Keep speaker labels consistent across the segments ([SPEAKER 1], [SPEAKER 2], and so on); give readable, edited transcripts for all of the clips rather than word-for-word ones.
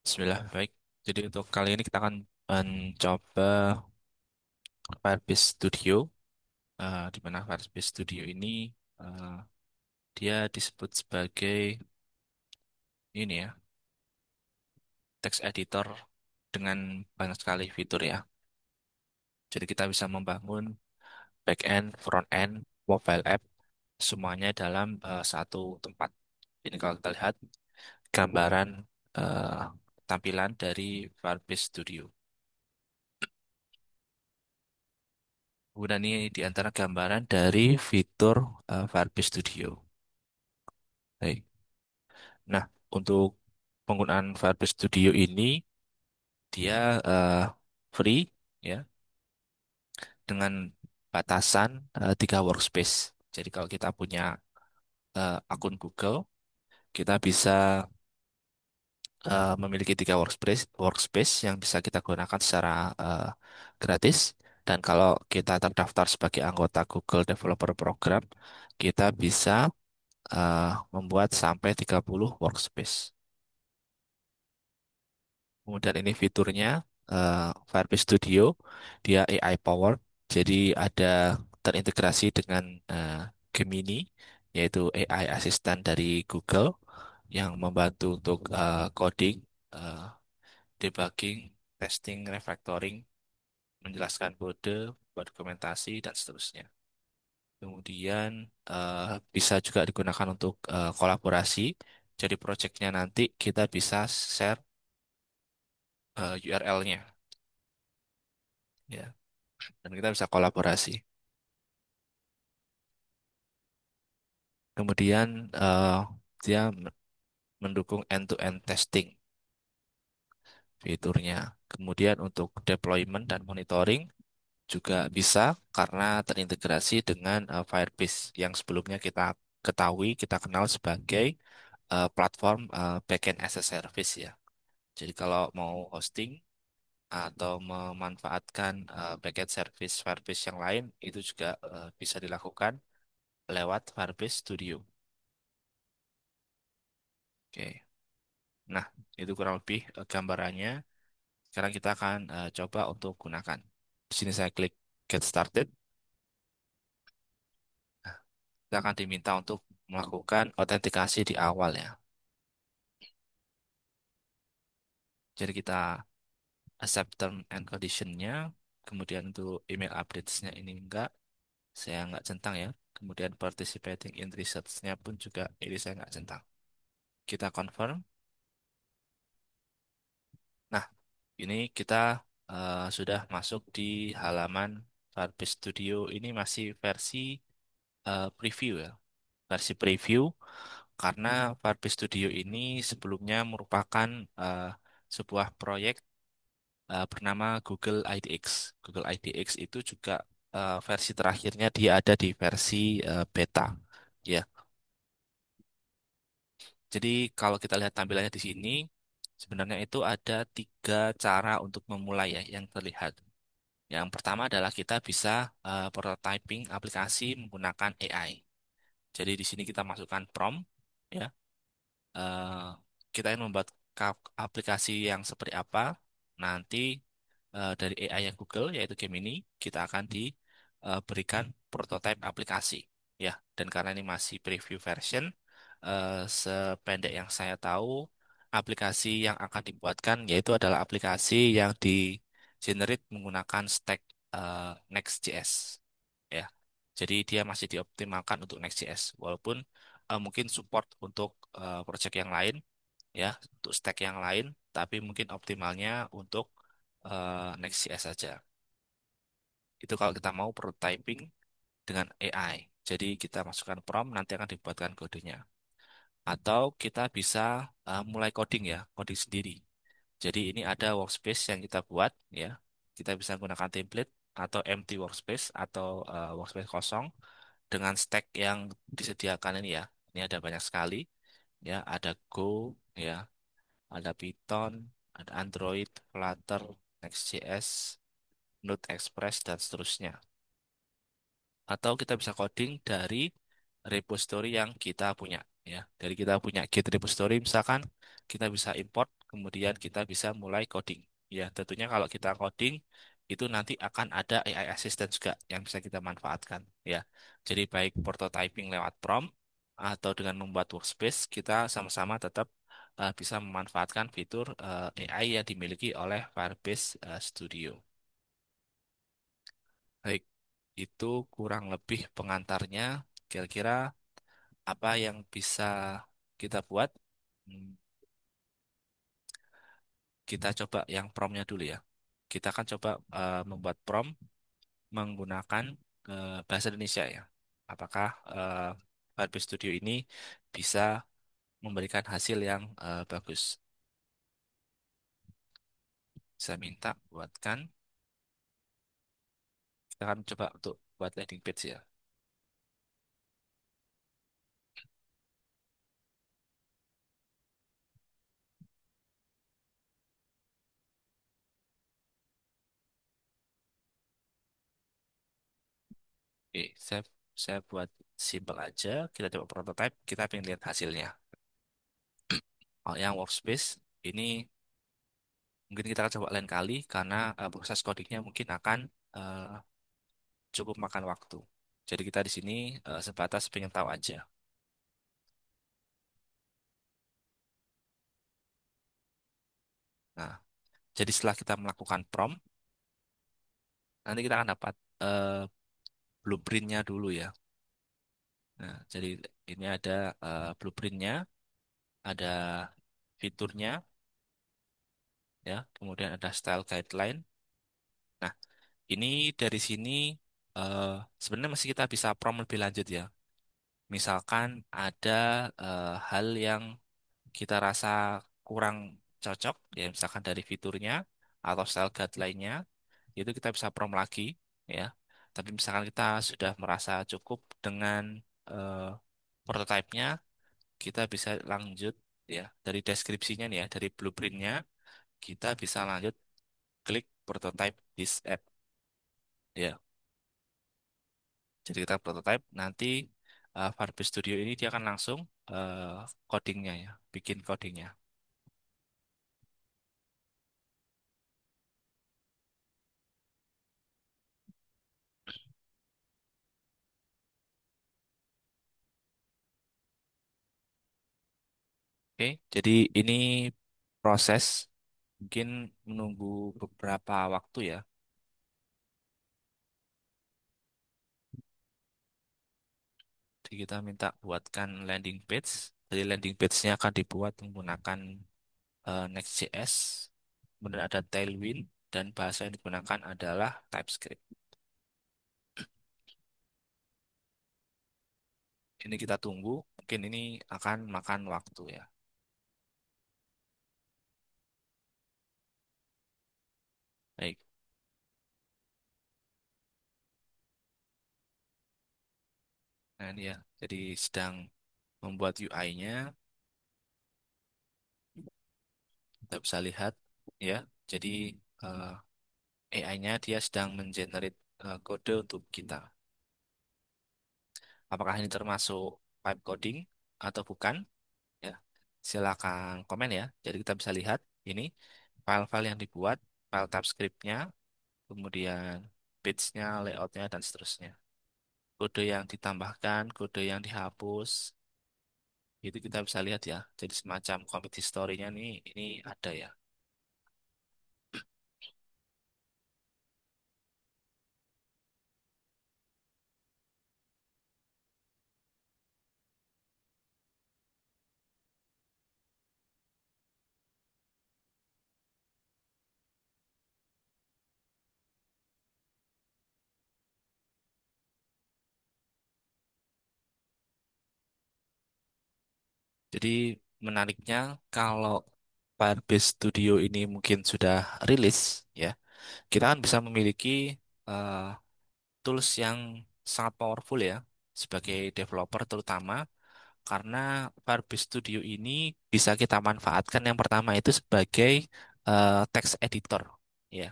[SPEAKER 1] Bismillah, baik. Jadi untuk kali ini kita akan mencoba Firebase Studio, di mana Firebase Studio ini eh, dia disebut sebagai ini ya, text editor dengan banyak sekali fitur ya. Jadi kita bisa membangun back-end, front-end, mobile app, semuanya dalam satu tempat. Ini kalau kita lihat gambaran eh, tampilan dari Firebase Studio. Kemudian ini di antara gambaran dari fitur Firebase Studio. Baik. Nah, untuk penggunaan Firebase Studio ini dia free ya dengan batasan 3 workspace. Jadi kalau kita punya akun Google, kita bisa memiliki 3 workspace yang bisa kita gunakan secara gratis. Dan kalau kita terdaftar sebagai anggota Google Developer Program, kita bisa membuat sampai 30 workspace. Kemudian ini fiturnya Firebase Studio, dia AI powered, jadi ada terintegrasi dengan Gemini, yaitu AI asisten dari Google yang membantu untuk coding, eh, debugging, testing, refactoring, menjelaskan kode, buat dokumentasi dan seterusnya. Kemudian bisa juga digunakan untuk kolaborasi. Jadi projectnya nanti kita bisa share URL-nya, ya, dan kita bisa kolaborasi. Kemudian dia mendukung end-to-end testing fiturnya. Kemudian untuk deployment dan monitoring juga bisa karena terintegrasi dengan Firebase yang sebelumnya kita ketahui, kita kenal sebagai platform backend as a service ya. Jadi kalau mau hosting atau memanfaatkan backend service Firebase yang lain itu juga bisa dilakukan lewat Firebase Studio. Oke. Nah, itu kurang lebih gambarannya. Sekarang kita akan coba untuk gunakan. Di sini saya klik Get Started. Nah, kita akan diminta untuk melakukan autentikasi di awal ya. Jadi kita accept term and condition-nya. Kemudian untuk email updates-nya ini enggak. Saya enggak centang ya. Kemudian participating in research-nya pun juga ini saya enggak centang. Kita confirm. Nah, ini kita sudah masuk di halaman Firebase Studio. Ini masih versi preview ya. Versi preview karena Firebase Studio ini sebelumnya merupakan eh, sebuah proyek bernama Google IDX. Google IDX itu juga versi terakhirnya dia ada di versi beta. Ya, jadi kalau kita lihat tampilannya di sini, sebenarnya itu ada 3 cara untuk memulai ya yang terlihat. Yang pertama adalah kita bisa prototyping aplikasi menggunakan AI. Jadi di sini kita masukkan prompt, ya. eh, kita ingin membuat aplikasi yang seperti apa, nanti dari AI yang Google yaitu Gemini kita akan diberikan prototipe aplikasi ya. Dan karena ini masih preview version, sependek yang saya tahu aplikasi yang akan dibuatkan yaitu adalah aplikasi yang di generate menggunakan stack Next.js ya. Jadi dia masih dioptimalkan untuk Next.js walaupun mungkin support untuk project yang lain ya, untuk stack yang lain, tapi mungkin optimalnya untuk Next.js saja. Itu kalau kita mau prototyping dengan AI. Jadi kita masukkan prompt, nanti akan dibuatkan kodenya. Atau kita bisa mulai coding ya, coding sendiri. Jadi ini ada workspace yang kita buat ya. Kita bisa gunakan template atau empty workspace atau workspace kosong dengan stack yang disediakan ini ya. Ini ada banyak sekali ya, ada Go ya, ada Python, ada Android, Flutter, Next.js, Node Express, dan seterusnya. Atau kita bisa coding dari repository yang kita punya. Ya, dari kita punya Git repository, misalkan kita bisa import kemudian kita bisa mulai coding. Ya, tentunya kalau kita coding itu nanti akan ada AI assistant juga yang bisa kita manfaatkan. Ya, jadi baik prototyping lewat prompt atau dengan membuat workspace, kita sama-sama tetap bisa memanfaatkan fitur AI yang dimiliki oleh Firebase Studio. Baik, itu kurang lebih pengantarnya. Kira-kira apa yang bisa kita buat? Hmm, Kita coba yang promnya dulu ya. Kita akan coba membuat prompt menggunakan bahasa Indonesia ya. Apakah Barbie Studio ini bisa memberikan hasil yang bagus? Saya minta buatkan. Kita akan coba untuk buat landing page ya. Oke, saya buat simple aja. Kita coba prototype. Kita pengen lihat hasilnya. Oh, yang workspace ini mungkin kita akan coba lain kali karena proses codingnya mungkin akan eh, cukup makan waktu. Jadi kita di sini sebatas pengen tahu aja. Nah, jadi setelah kita melakukan prompt, nanti kita akan dapat eh, blueprintnya dulu ya. Nah, jadi ini ada blueprintnya, ada fiturnya, ya, kemudian ada style guideline. Nah, ini dari sini eh, sebenarnya masih kita bisa prompt lebih lanjut ya. Misalkan ada hal yang kita rasa kurang cocok, ya misalkan dari fiturnya atau style guideline-nya, itu kita bisa prom lagi, ya. Tapi misalkan kita sudah merasa cukup dengan eh, prototype-nya, kita bisa lanjut, ya, dari deskripsinya nih ya, dari blueprint-nya, kita bisa lanjut klik prototype this app, ya. Jadi kita prototype, nanti Firebase Studio ini dia akan langsung codingnya ya, bikin codingnya. Oke, jadi ini proses mungkin menunggu beberapa waktu ya. Jadi kita minta buatkan landing page. Jadi landing page-nya akan dibuat menggunakan Next.js. Kemudian ada Tailwind dan bahasa yang digunakan adalah TypeScript. Ini kita tunggu. Mungkin ini akan makan waktu ya. Baik. Nah ini ya. Jadi sedang membuat UI-nya. Kita bisa lihat ya. Jadi AI-nya dia sedang mengenerate kode untuk kita. Apakah ini termasuk pipe coding atau bukan? Ya, silakan komen ya. Jadi kita bisa lihat ini file-file yang dibuat, file TypeScript-nya, kemudian page-nya, layout-nya, dan seterusnya. Kode yang ditambahkan, kode yang dihapus, itu kita bisa lihat ya. Jadi semacam commit history-nya nih, ini ada ya. Jadi menariknya kalau Firebase Studio ini mungkin sudah rilis ya, kita kan bisa memiliki eh, tools yang sangat powerful ya sebagai developer terutama karena Firebase Studio ini bisa kita manfaatkan yang pertama itu sebagai text editor ya.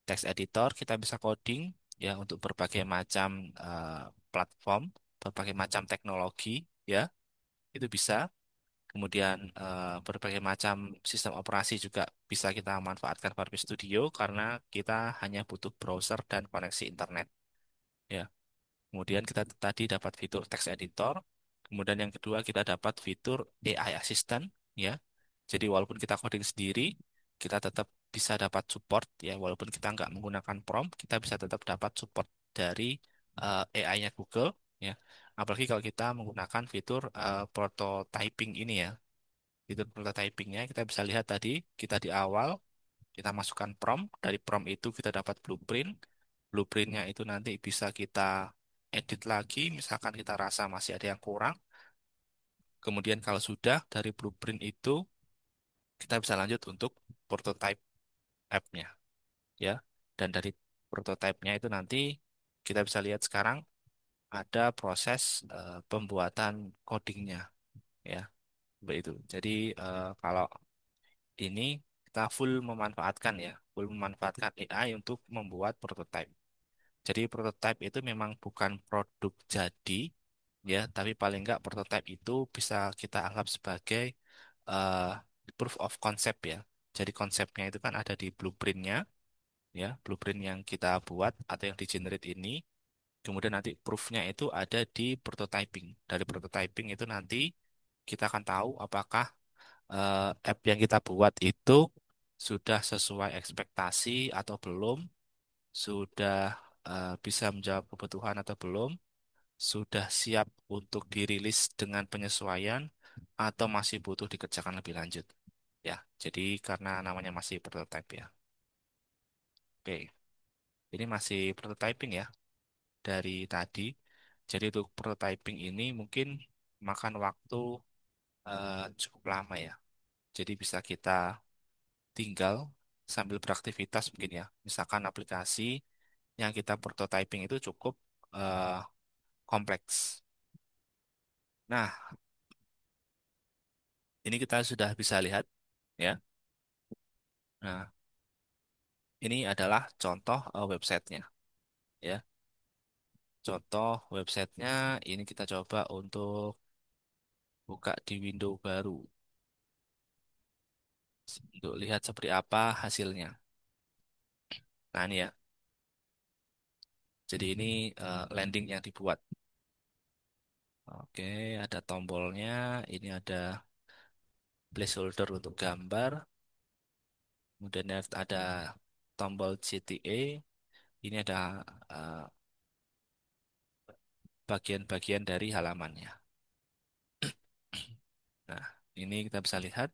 [SPEAKER 1] Text editor kita bisa coding ya untuk berbagai macam platform, berbagai macam teknologi ya. Itu bisa. Kemudian berbagai macam sistem operasi juga bisa kita manfaatkan Barbie Studio karena kita hanya butuh browser dan koneksi internet. Ya. Kemudian kita tadi dapat fitur text editor. Kemudian yang kedua kita dapat fitur AI assistant, ya. Jadi walaupun kita coding sendiri, kita tetap bisa dapat support, ya. Walaupun kita nggak menggunakan prompt, kita bisa tetap dapat support dari AI-nya Google, ya. Apalagi kalau kita menggunakan fitur prototyping ini, ya. Fitur prototypingnya kita bisa lihat tadi kita di awal kita masukkan prompt, dari prompt itu kita dapat blueprint. Blueprintnya itu nanti bisa kita edit lagi, misalkan kita rasa masih ada yang kurang. Kemudian kalau sudah dari blueprint itu, kita bisa lanjut untuk prototype app-nya, ya. Dan dari prototype-nya itu nanti kita bisa lihat sekarang ada proses pembuatan codingnya, ya. Begitu. Jadi kalau ini kita full memanfaatkan AI untuk membuat prototype. Jadi prototype itu memang bukan produk jadi, ya, tapi paling nggak prototype itu bisa kita anggap sebagai eh, proof of concept, ya. Jadi konsepnya itu kan ada di blueprintnya, ya, blueprint yang kita buat atau yang di generate ini. Kemudian nanti proofnya itu ada di prototyping. Dari prototyping itu nanti kita akan tahu apakah app yang kita buat itu sudah sesuai ekspektasi atau belum, sudah bisa menjawab kebutuhan atau belum, sudah siap untuk dirilis dengan penyesuaian, atau masih butuh dikerjakan lebih lanjut. Ya, jadi karena namanya masih prototype, ya. Oke, ini masih prototyping, ya, dari tadi. Jadi untuk prototyping ini mungkin makan waktu cukup lama, ya. Jadi bisa kita tinggal sambil beraktivitas mungkin, ya. Misalkan aplikasi yang kita prototyping itu cukup eh, kompleks. Nah, ini kita sudah bisa lihat, ya. Nah, ini adalah contoh websitenya, ya. Contoh websitenya ini kita coba untuk buka di window baru untuk lihat seperti apa hasilnya. Nah, ini, ya. Jadi ini landing yang dibuat. Oke, ada tombolnya. Ini ada placeholder untuk gambar. Kemudian ada tombol CTA. Ini ada eh, bagian-bagian dari halamannya. Nah, ini kita bisa lihat.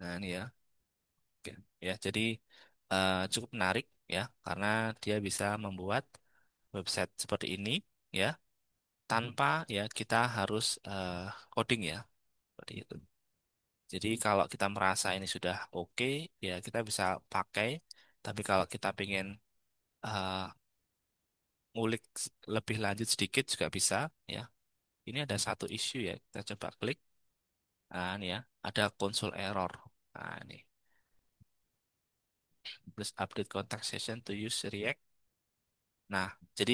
[SPEAKER 1] Nah, ini, ya. Oke. Ya, jadi cukup menarik, ya, karena dia bisa membuat website seperti ini, ya, tanpa, ya, kita harus coding, ya, seperti itu. Jadi kalau kita merasa ini sudah oke, ya kita bisa pakai. Tapi kalau kita pengen eh, ngulik lebih lanjut sedikit juga bisa, ya. Ini ada satu isu, ya. Kita coba klik. Nah, ini, ya, ada console error. Nah, ini. Please update contact session to use React. Nah, jadi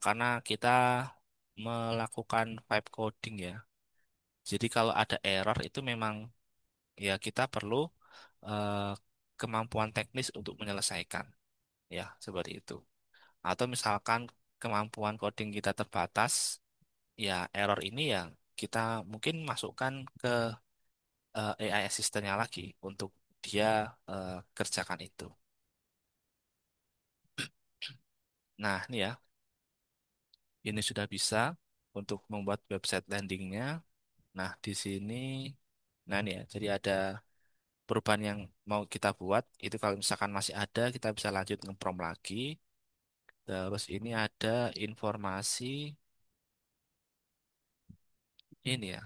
[SPEAKER 1] karena kita melakukan vibe coding, ya. Jadi kalau ada error itu memang, ya, kita perlu eh, kemampuan teknis untuk menyelesaikan, ya, seperti itu. Atau misalkan kemampuan coding kita terbatas, ya, error ini yang kita mungkin masukkan ke AI assistant-nya lagi untuk dia kerjakan itu. Nah, ini, ya, ini sudah bisa untuk membuat website landingnya. Nah, di sini, nah, ini, ya, jadi ada perubahan yang mau kita buat. Itu kalau misalkan masih ada, kita bisa lanjut nge-prompt lagi. Terus ini ada informasi ini, ya,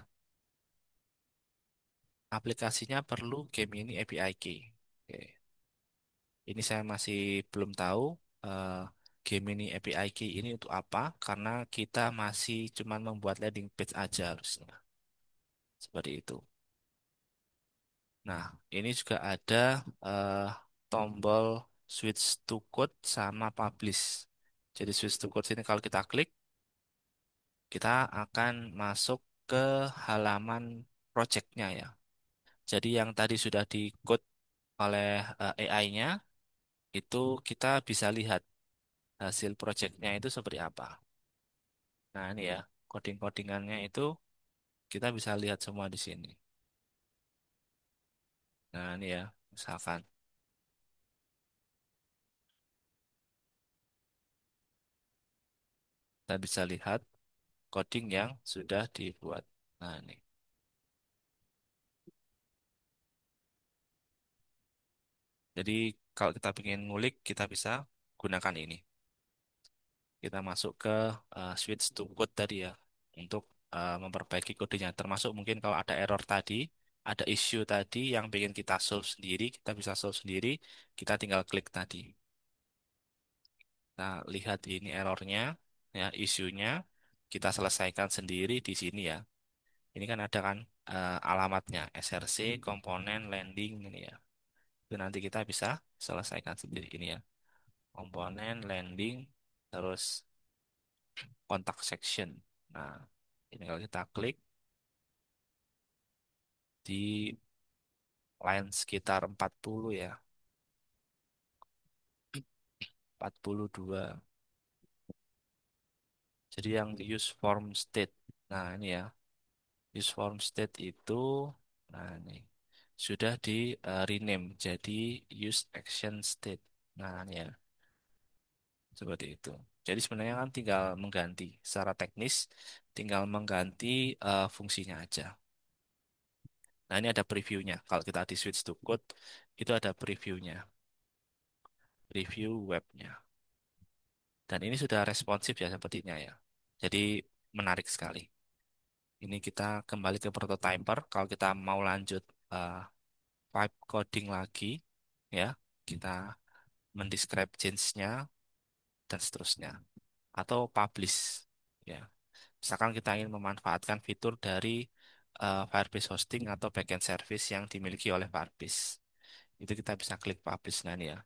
[SPEAKER 1] aplikasinya perlu Gemini API Key. Oke. Ini saya masih belum tahu eh, Gemini API Key ini untuk apa, karena kita masih cuman membuat landing page aja harusnya. Seperti itu. Nah, ini juga ada eh, tombol switch to code sama publish. Jadi switch to code ini kalau kita klik, kita akan masuk. ke halaman projectnya ya. Jadi yang tadi sudah di code oleh AI-nya itu kita bisa lihat hasil projectnya itu seperti apa. Nah ini ya, coding-codingannya itu kita bisa lihat semua di sini. Nah ini ya, misalkan kita bisa lihat coding yang sudah dibuat. Nah ini. Jadi kalau kita ingin ngulik, kita bisa gunakan ini. Kita masuk ke switch to code tadi ya, untuk memperbaiki kodenya. Termasuk mungkin kalau ada error tadi, ada issue tadi yang ingin kita solve sendiri, kita bisa solve sendiri. Kita tinggal klik tadi. Nah, lihat ini errornya, ya, isunya. Kita selesaikan sendiri di sini ya. Ini kan ada kan alamatnya, SRC, komponen, landing ini ya. Itu nanti kita bisa selesaikan sendiri ini ya. Komponen, landing, terus kontak section. Nah, ini kalau kita klik di line sekitar 40 ya, 42. Jadi yang di use form state. Nah, ini ya, use form state itu, nah ini sudah di rename jadi use action state. Nah, ini ya, seperti itu. Jadi sebenarnya kan tinggal mengganti secara teknis, tinggal mengganti fungsinya aja. Nah, ini ada previewnya. Kalau kita di switch to code, itu ada previewnya, review webnya. Dan ini sudah responsif ya sepertinya ya. Jadi menarik sekali. Ini kita kembali ke prototyper. Kalau kita mau lanjut eh, pipe coding lagi, ya, kita mendescribe change-nya dan seterusnya. Atau publish, ya. Misalkan kita ingin memanfaatkan fitur dari Firebase Hosting atau backend service yang dimiliki oleh Firebase. Itu kita bisa klik publish. Nah ini ya,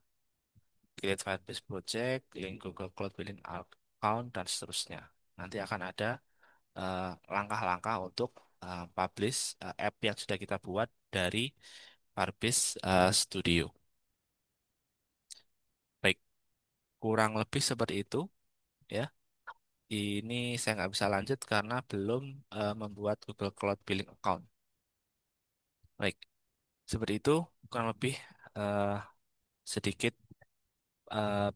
[SPEAKER 1] create Firebase project, link Google Cloud Billing account, dan seterusnya. Nanti akan ada langkah-langkah untuk publish app yang sudah kita buat dari Firebase Studio. Baik, kurang lebih seperti itu ya. Ini saya nggak bisa lanjut karena belum membuat Google Cloud Billing account. Baik, seperti itu kurang lebih eh, sedikit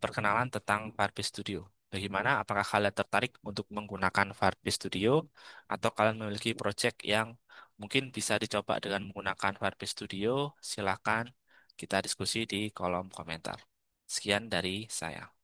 [SPEAKER 1] perkenalan tentang Firebase Studio. Bagaimana? Apakah kalian tertarik untuk menggunakan Firebase Studio atau kalian memiliki project yang mungkin bisa dicoba dengan menggunakan Firebase Studio? Silahkan kita diskusi di kolom komentar. Sekian dari saya.